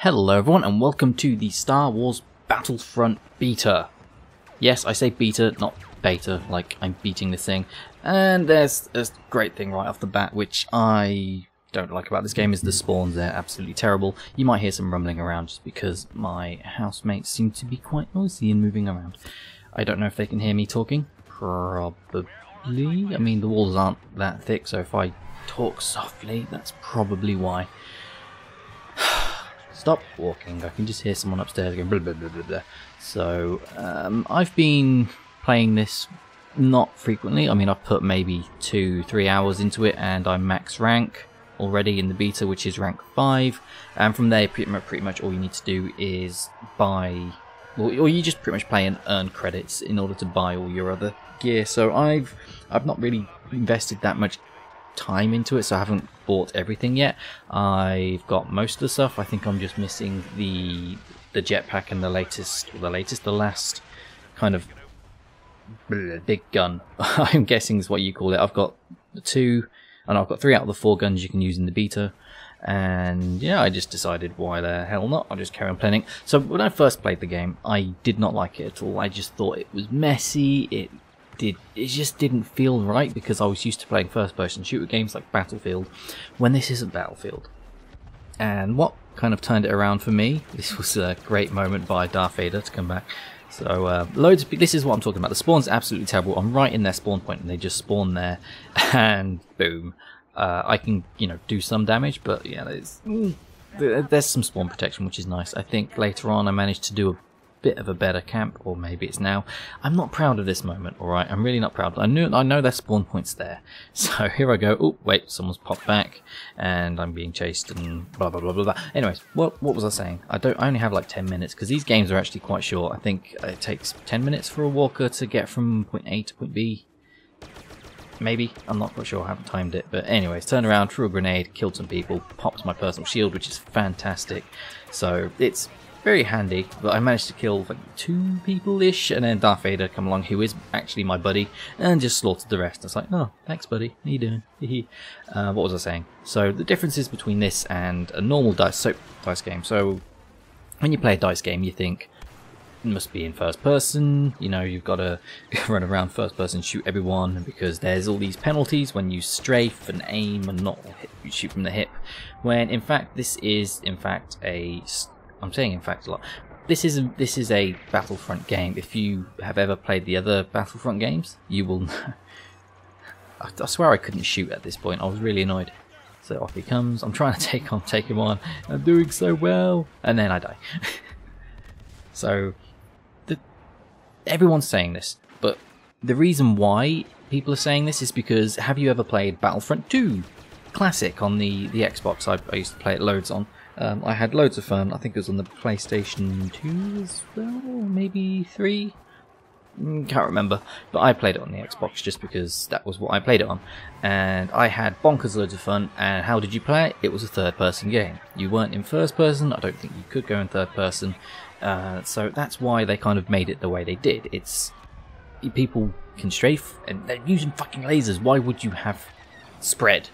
Hello everyone and welcome to the Star Wars Battlefront beta. Yes, I say beta, not beta, like I'm beating this thing. And there's a great thing right off the bat which I don't like about this game is the spawns. They're absolutely terrible. You might hear some rumbling around just because my housemates seem to be quite noisy and moving around. I don't know if they can hear me talking. Probably. I mean, the walls aren't that thick, so if I talk softly, that's probably why. Stop walking, I can just hear someone upstairs going blah blah blah blah blah. So, I've been playing this not frequently. I mean, I've put maybe 2-3 hours into it and I'm max rank already in the beta, which is rank 5. And from there, pretty much all you need to do is buy, or you just pretty much play and earn credits in order to buy all your other gear. So I've not really invested that much time into it, so I haven't bought everything yet. I've got most of the stuff. I think I'm just missing the jetpack and the last kind of big gun. I'm guessing is what you call it. I've got the 2, and I've got 3 out of the 4 guns you can use in the beta. And yeah, I just decided why the hell not. I'll just carry on playing. So when I first played the game, I did not like it at all. I just thought it was messy. It just didn't feel right because I was used to playing first-person shooter games like Battlefield when this isn't Battlefield. And what kind of turned it around for me, this was a great moment by Darth Vader to come back. So this is what I'm talking about. The spawn's absolutely terrible. I'm right in their spawn point and they just spawn there and boom. I can, do some damage, but yeah, there's some spawn protection, which is nice. I think later on I managed to do a bit of a better camp, or maybe it's now. I'm not proud of this moment, alright? I'm really not proud. I know there's spawn points there. So here I go. Oh, wait, someone's popped back and I'm being chased and blah blah blah blah blah. Anyways, what was I saying? I only have like 10 minutes because these games are actually quite short. I think it takes 10 minutes for a walker to get from point A to point B. Maybe, I'm not quite sure, I haven't timed it, but anyways, turned around, threw a grenade, killed some people, popped my personal shield, which is fantastic. So it's very handy, but I managed to kill like 2 people-ish, and then Darth Vader come along, who is actually my buddy, and just slaughtered the rest. I was like, oh, thanks buddy, how you doing? What was I saying? So the differences between this and a normal dice game. So when you play a dice game, you think, it must be in first person, you've got to run around first person, shoot everyone, because there's all these penalties when you strafe and aim and not shoot from the hip, when in fact this is I'm saying in fact a lot. This is a Battlefront game. If you have ever played the other Battlefront games, you will know. I swear I couldn't shoot at this point. I was really annoyed. So off he comes. I'm trying to take him on. I'm doing so well, and then I die. So everyone's saying this, but the reason why people are saying this is because, have you ever played Battlefront 2 Classic on the Xbox? I used to play it loads on. I had loads of fun. I think it was on the PlayStation 2 as well, maybe 3? Can't remember. But I played it on the Xbox just because that was what I played it on. And I had bonkers loads of fun. And how did you play it? It was a third-person game. You weren't in first person. I don't think you could go in third person. So that's why they kind of made it the way they did. It's people can strafe, and they're using fucking lasers. Why would you have spread?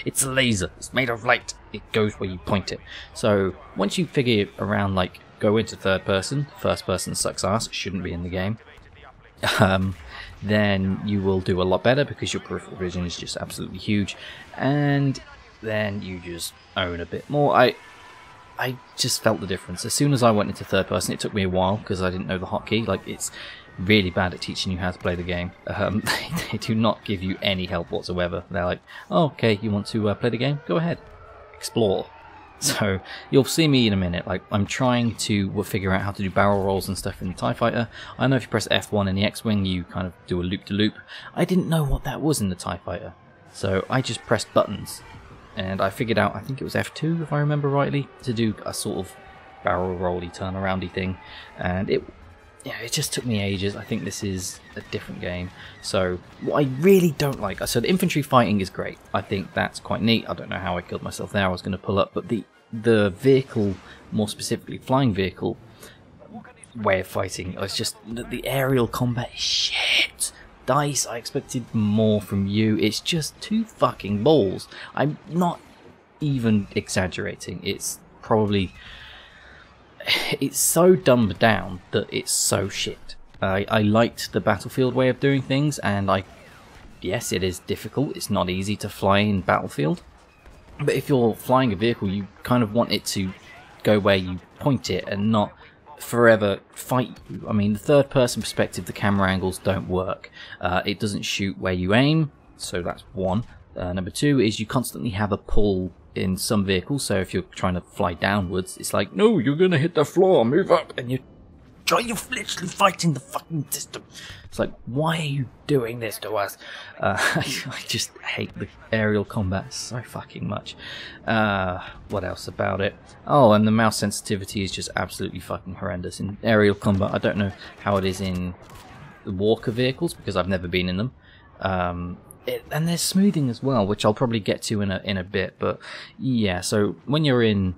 It's a laser. It's made of light. It goes where you point it. So once you figure around, like, go into third person, first person sucks ass, it shouldn't be in the game, then you will do a lot better because your peripheral vision is just absolutely huge, and then you just own a bit more. I just felt the difference. As soon as I went into third person, it took me a while because I didn't know the hotkey. Like, it's really bad at teaching you how to play the game. They do not give you any help whatsoever. They're like, oh, okay, you want to play the game? Go ahead. Explore. So you'll see me in a minute. Like, I'm trying to figure out how to do barrel rolls and stuff in the TIE Fighter. I know if you press F1 in the X-Wing, you kind of do a loop-de-loop. I didn't know what that was in the TIE Fighter. So I just pressed buttons. And I figured out, I think it was F2 if I remember rightly, to do a sort of barrel rolly turnaroundy thing. And it just took me ages. I think this is a different game. So what I really don't like, so the infantry fighting is great. I think that's quite neat. I don't know how I killed myself there. I was going to pull up, but the vehicle, more specifically flying vehicle way of fighting, it's just the aerial combat is shit. DICE, I expected more from you. It's just 2 fucking balls. I'm not even exaggerating. It's probably... It's so dumbed down that it's so shit. I liked the Battlefield way of doing things, and yes, it is difficult. It's not easy to fly in Battlefield. But if you're flying a vehicle, you kind of want it to go where you point it and not forever fight you. I mean, the third person perspective, the camera angles don't work. It doesn't shoot where you aim, so that's one. Number two is you constantly have a pull in some vehicles, so if you're trying to fly downwards, it's like, no, you're gonna hit the floor, move up, and you're literally fighting the fucking system. It's like, why are you doing this to us? I just hate the aerial combat so fucking much. What else about it? Oh, and the mouse sensitivity is just absolutely fucking horrendous in aerial combat. I don't know how it is in the Walker vehicles, because I've never been in them. And there's smoothing as well, which I'll probably get to in a bit. But yeah, so when you're in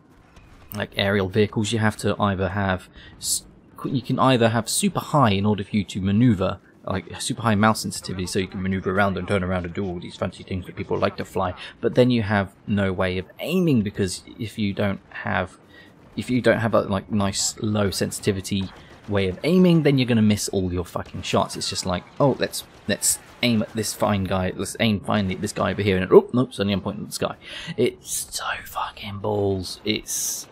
like aerial vehicles, you have to either have... You can either have super high in order for you to maneuver, like super high mouse sensitivity, so you can maneuver around and turn around and do all these fancy things that people like to fly. But then you have no way of aiming, because if you don't have a like nice low sensitivity way of aiming, then you're gonna miss all your fucking shots. It's just like, oh, let's aim at this fine guy. Let's aim finally at this guy over here, and oh nope, suddenly I'm pointing at the sky. It's so fucking balls. It's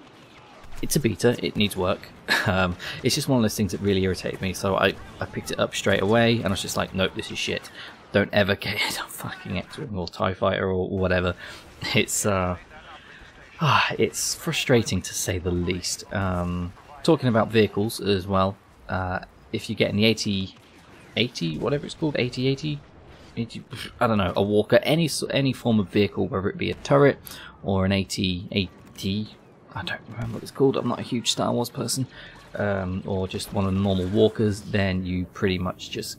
a beta, it needs work. It's just one of those things that really irritated me, so I picked it up straight away, and I was just like, nope, this is shit. Don't ever get a fucking X-Wing or TIE Fighter or whatever. It's frustrating to say the least. Talking about vehicles as well, if you get in the 80, whatever it's called, 80, I don't know, a Walker, any form of vehicle, whether it be a turret or an 80, I don't remember what it's called, I'm not a huge Star Wars person, or just one of the normal walkers, then you pretty much just,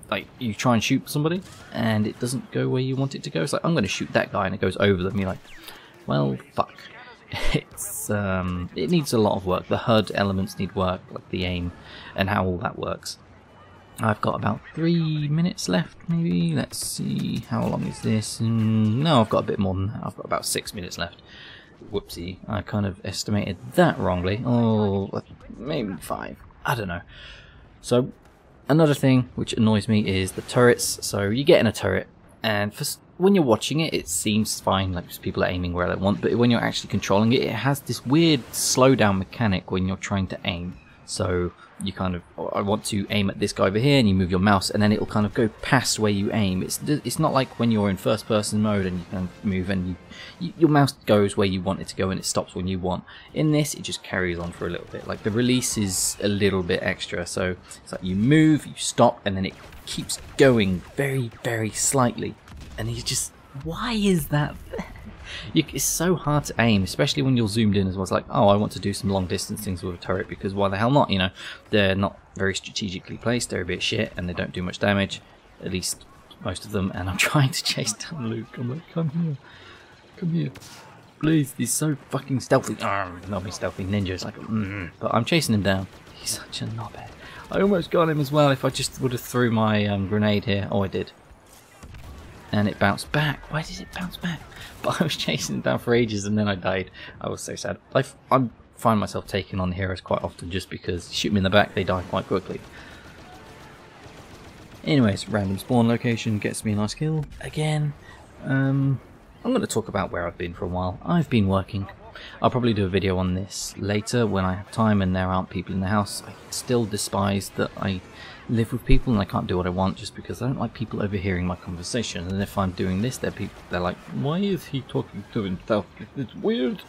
like, you try and shoot somebody, and it doesn't go where you want it to go. It's like, I'm going to shoot that guy, and it goes over them. You're like, well, fuck. It needs a lot of work. The HUD elements need work, like the aim, and how all that works. I've got about 3 minutes left, maybe. Let's see, how long is this? No, I've got a bit more than that. I've got about 6 minutes left. Whoopsie, I kind of estimated that wrongly. Oh, maybe 5. I don't know. So, another thing which annoys me is the turrets. So, you get in a turret, and when you're watching it, it seems fine, like people are aiming where they want, but when you're actually controlling it, it has this weird slowdown mechanic when you're trying to aim. So, you kind of, I want to aim at this guy over here, and you move your mouse, and then it'll kind of go past where you aim. It's not like when you're in first person mode and you can move and your mouse goes where you want it to go and it stops when you want. In this, it just carries on for a little bit. Like the release is a little bit extra, so it's like you move, you stop, and then it keeps going very, very slightly. And you just, why is that there? It's so hard to aim, especially when you're zoomed in as well. It's like, oh, I want to do some long distance things with a turret, because why the hell not, you know? They're not very strategically placed, they're a bit shit, and they don't do much damage, at least most of them, and I'm trying to chase down Luke. I'm like, come here, please, he's so fucking stealthy. Not me stealthy ninja, it's like, but I'm chasing him down. He's such a knobhead. I almost got him as well if I just would have threw my grenade here. Oh, I did. And it bounced back. Why did it bounce back? But I was chasing him down for ages and then I died. I was so sad. I find myself taking on heroes quite often just because you shoot them in the back, they die quite quickly. Anyways, random spawn location gets me a nice kill again. I'm going to talk about where I've been for a while. I've been working. I'll probably do a video on this later when I have time and there aren't people in the house. I still despise that I live with people and I can't do what I want just because I don't like people overhearing my conversation. And if I'm doing this, they're like, why is he talking to himself? It's weird.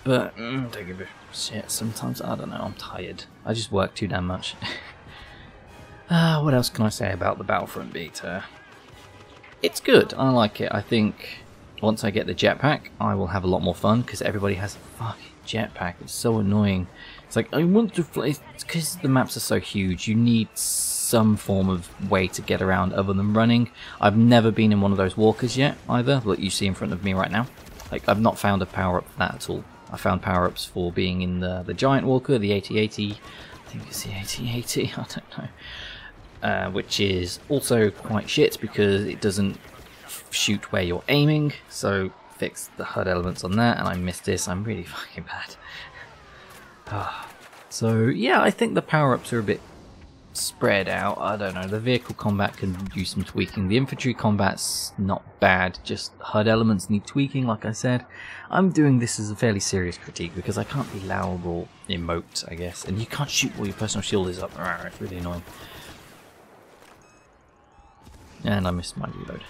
But don't give a shit sometimes. I don't know, I'm tired. I just work too damn much. What else can I say about the Battlefront beta? It's good, I like it. I think once I get the jetpack, I will have a lot more fun because everybody has a fucking jetpack. It's so annoying. It's like, I want to fly. It's because the maps are so huge. You need some form of way to get around other than running. I've never been in one of those walkers yet, either, that you see in front of me right now. Like, I've not found a power-up for that at all. I found power-ups for being in the giant walker, the 8080. I think it's the 8080, I don't know. Which is also quite shit because it doesn't shoot where you're aiming. So fix the HUD elements on that, and I missed this. I'm really fucking bad. So yeah, I think the power-ups are a bit spread out. I don't know, the vehicle combat can use some tweaking. The infantry combat's not bad, just HUD elements need tweaking, like I said. I'm doing this as a fairly serious critique because I can't be loud or emote, I guess, and you can't shoot while your personal shield is up. It's really annoying. And I missed my reload.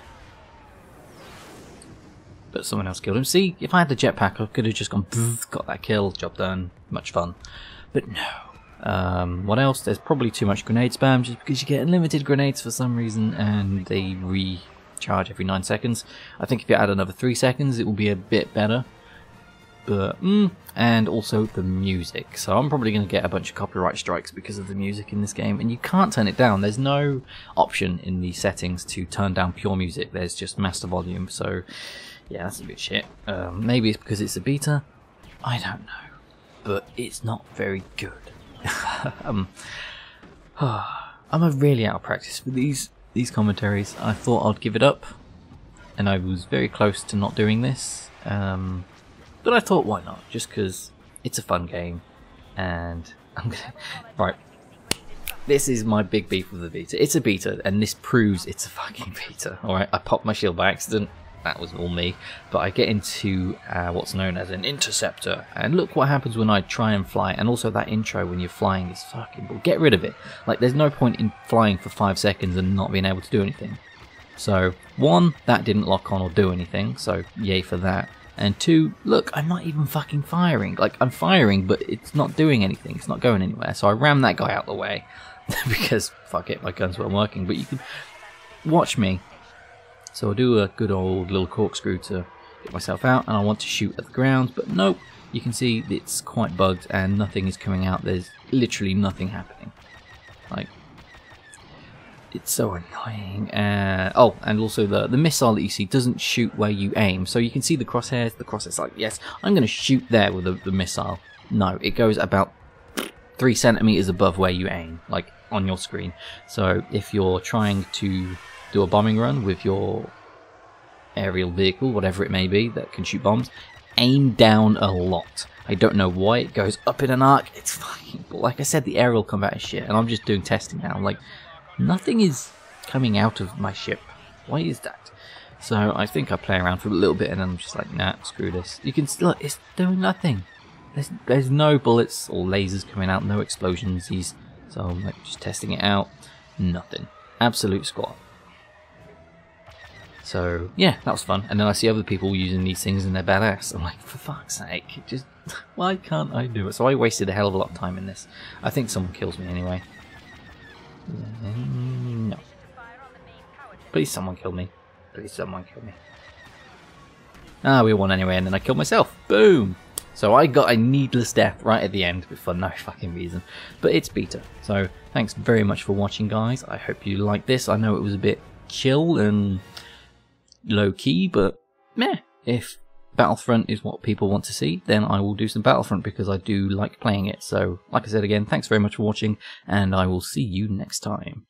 But someone else killed him. See, if I had the jetpack I could have just gone, got that kill, job done, much fun. But no. What else? There's probably too much grenade spam just because you get unlimited grenades for some reason and they recharge every 9 seconds. I think if you add another 3 seconds it will be a bit better. But, and also the music. So I'm probably going to get a bunch of copyright strikes because of the music in this game, and you can't turn it down. There's no option in the settings to turn down pure music. There's just master volume. So yeah, that's a bit shit. Maybe it's because it's a beta. I don't know. But it's not very good. I'm really out of practice for these commentaries. I thought I'd give it up, and I was very close to not doing this. But I thought, why not? Just because it's a fun game, and I'm gonna... Right. This is my big beef with the beta. It's a beta, and this proves it's a fucking beta. Alright, I popped my shield by accident. That was all me. But I get into what's known as an interceptor, and look what happens when I try and fly. And also that intro when you're flying is fucking bull. Get rid of it. Like, there's no point in flying for 5 seconds and not being able to do anything. So, 1, that didn't lock on or do anything, so yay for that. And 2, look, I'm not even fucking firing. Like, I'm firing, but it's not doing anything. It's not going anywhere. So I rammed that guy out the way because, fuck it, my guns weren't working. But you can watch me. So I'll do a good old little corkscrew to get myself out, and I want to shoot at the ground, but nope. You can see it's quite bugged and nothing is coming out. There's literally nothing happening. Like, it's so annoying. Oh, and also the missile that you see doesn't shoot where you aim. So you can see the crosshairs. The crosshairs like, yes, I'm going to shoot there with the missile. No, it goes about 3 centimeters above where you aim, like on your screen. So if you're trying to do a bombing run with your aerial vehicle, whatever it may be, that can shoot bombs, aim down a lot. I don't know why it goes up in an arc. It's fucking... Like I said, the aerial combat is shit, and I'm just doing testing now. I'm like, nothing is coming out of my ship. Why is that? So I think I play around for a little bit and then I'm just like, nah, screw this. You can still, it's doing nothing. There's no bullets or lasers coming out, no explosions. So I'm like just testing it out. Nothing. Absolute squat. So yeah, that was fun. And then I see other people using these things and they're badass. I'm like, for fuck's sake, just why can't I do it? So I wasted a hell of a lot of time in this. I think someone kills me anyway. No. Please someone kill me. Please someone kill me. Ah, we won anyway, and then I killed myself. Boom! So I got a needless death right at the end for no fucking reason. But it's beta. So thanks very much for watching, guys. I hope you liked this. I know it was a bit chill and low-key, but meh. If Battlefront is what people want to see, then I will do some Battlefront because I do like playing it. So, like I said again, thanks very much for watching, and I will see you next time.